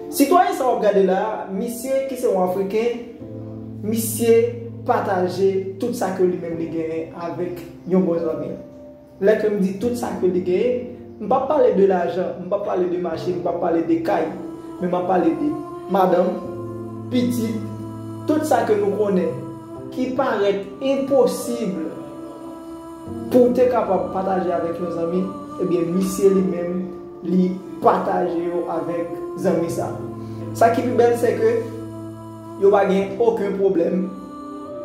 Citoyen ça regarder là, monsieur qui c'est un Africain, monsieur partager tout ça que lui-même il gagne avec yon bon ami. Là que me dit tout ça que il gagne, on pas parler de l'argent, on pas parler de machine, on pas parler de cailles, mais on parler de madame, petite, tout ça que nous connaissons qui paraît impossible pour être capable de partager avec nos amis, eh bien monsieur lui-même lui partager avec les amis ça. Ça qui est plus belle c'est que yo pas aucun problème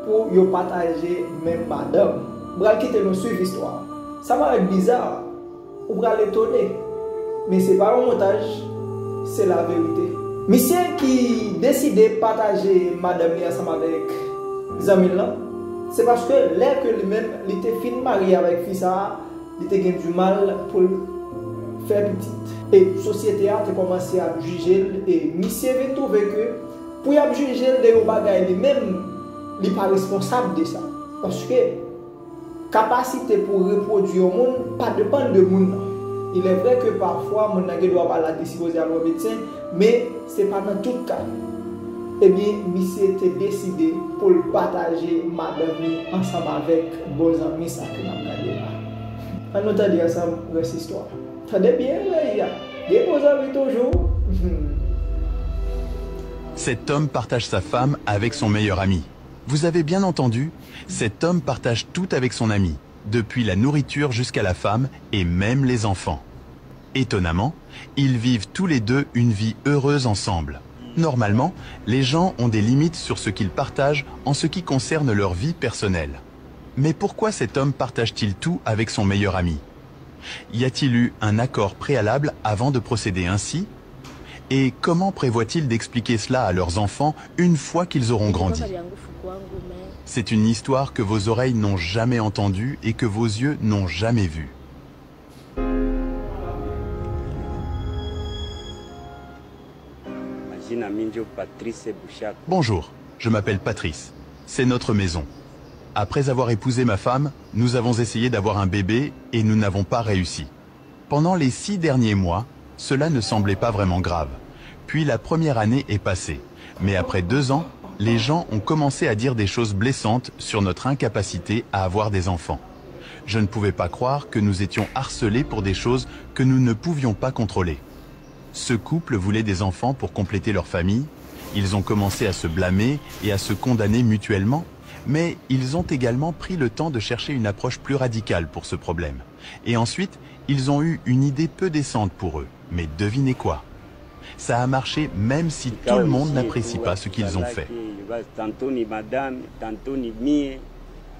pour yo partager même madame. Bral quitter nous suivre l'histoire. Ça va être bizarre, ou bral étonné, mais c'est pas un montage, c'est la vérité. Monsieur qui décide de partager madame ensemble avec les amis là, c'est parce que l'air que lui-même il était fin marié avec fils ça, il était du mal pour faire petite. Et la société a commencé à juger et monsieur veut trouver que pour y juger les bagages lui-même, il n'est pas responsable de ça. Parce que capacité pour reproduire au monde pas dépend de monde. Il est vrai que parfois mon ne doit pas la disposer à nos médecins, mais ce n'est pas dans tout cas. Eh bien, monsieur était décidé pour partager madame ensemble avec vos amis ça que nous avons là. On a dit ensemble cette histoire. Ça bien, il y a des beaux amis toujours. Cet homme partage sa femme avec son meilleur ami. Vous avez bien entendu, cet homme partage tout avec son ami, depuis la nourriture jusqu'à la femme et même les enfants. Étonnamment, ils vivent tous les deux une vie heureuse ensemble. Normalement, les gens ont des limites sur ce qu'ils partagent en ce qui concerne leur vie personnelle. Mais pourquoi cet homme partage-t-il tout avec son meilleur ami? Y a-t-il eu un accord préalable avant de procéder ainsi? Et comment prévoit-il d'expliquer cela à leurs enfants une fois qu'ils auront grandi? C'est une histoire que vos oreilles n'ont jamais entendue et que vos yeux n'ont jamais vue. Bonjour, je m'appelle Patrice. C'est notre maison. Après avoir épousé ma femme, nous avons essayé d'avoir un bébé et nous n'avons pas réussi. Pendant les 6 derniers mois, cela ne semblait pas vraiment grave. Puis la première année est passée. Mais après 2 ans, les gens ont commencé à dire des choses blessantes sur notre incapacité à avoir des enfants. Je ne pouvais pas croire que nous étions harcelés pour des choses que nous ne pouvions pas contrôler. Ce couple voulait des enfants pour compléter leur famille. Ils ont commencé à se blâmer et à se condamner mutuellement. Mais ils ont également pris le temps de chercher une approche plus radicale pour ce problème. Et ensuite, ils ont eu une idée peu décente pour eux. Mais devinez quoi? Ça a marché même si tout le monde n'apprécie pas ce qu'ils ont fait.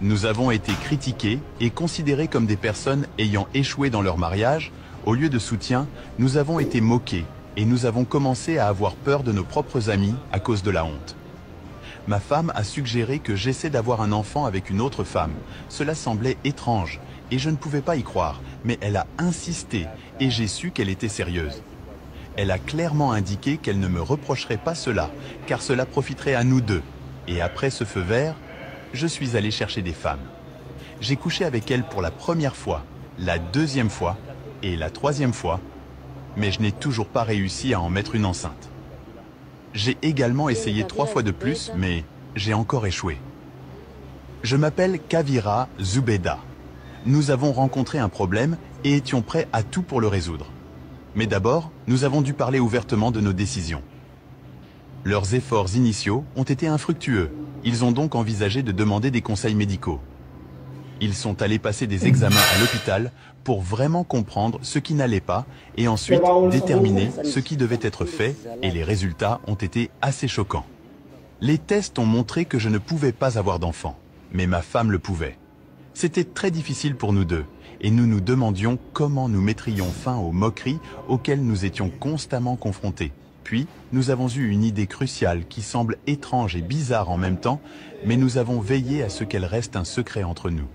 Nous avons été critiqués et considérés comme des personnes ayant échoué dans leur mariage. Au lieu de soutien, nous avons été moqués et nous avons commencé à avoir peur de nos propres amis à cause de la honte. Ma femme a suggéré que j'essaie d'avoir un enfant avec une autre femme. Cela semblait étrange et je ne pouvais pas y croire, mais elle a insisté et j'ai su qu'elle était sérieuse. Elle a clairement indiqué qu'elle ne me reprocherait pas cela, car cela profiterait à nous deux. Et après ce feu vert, je suis allé chercher des femmes. J'ai couché avec elles pour la première fois, la deuxième fois et la troisième fois, mais je n'ai toujours pas réussi à en mettre une enceinte. J'ai également essayé 3 fois de plus, mais j'ai encore échoué. Je m'appelle Kavira Zubeda. Nous avons rencontré un problème et étions prêts à tout pour le résoudre. Mais d'abord, nous avons dû parler ouvertement de nos décisions. Leurs efforts initiaux ont été infructueux. Ils ont donc envisagé de demander des conseils médicaux. Ils sont allés passer des examens à l'hôpital pour vraiment comprendre ce qui n'allait pas et ensuite déterminer ce qui devait être fait, et les résultats ont été assez choquants. Les tests ont montré que je ne pouvais pas avoir d'enfant, mais ma femme le pouvait. C'était très difficile pour nous deux et nous nous demandions comment nous mettrions fin aux moqueries auxquelles nous étions constamment confrontés. Puis, nous avons eu une idée cruciale qui semble étrange et bizarre en même temps, mais nous avons veillé à ce qu'elle reste un secret entre nous.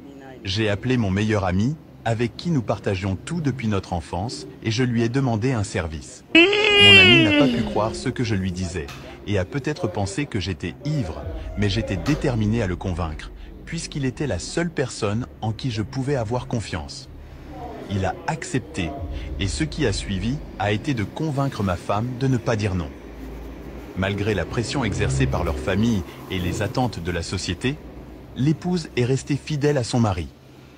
J'ai appelé mon meilleur ami, avec qui nous partagions tout depuis notre enfance, et je lui ai demandé un service. Mon ami n'a pas pu croire ce que je lui disais, et a peut-être pensé que j'étais ivre, mais j'étais déterminé à le convaincre, puisqu'il était la seule personne en qui je pouvais avoir confiance. il a accepté, et ce qui a suivi a été de convaincre ma femme de ne pas dire non. Malgré la pression exercée par leur famille et les attentes de la société, l'épouse est restée fidèle à son mari.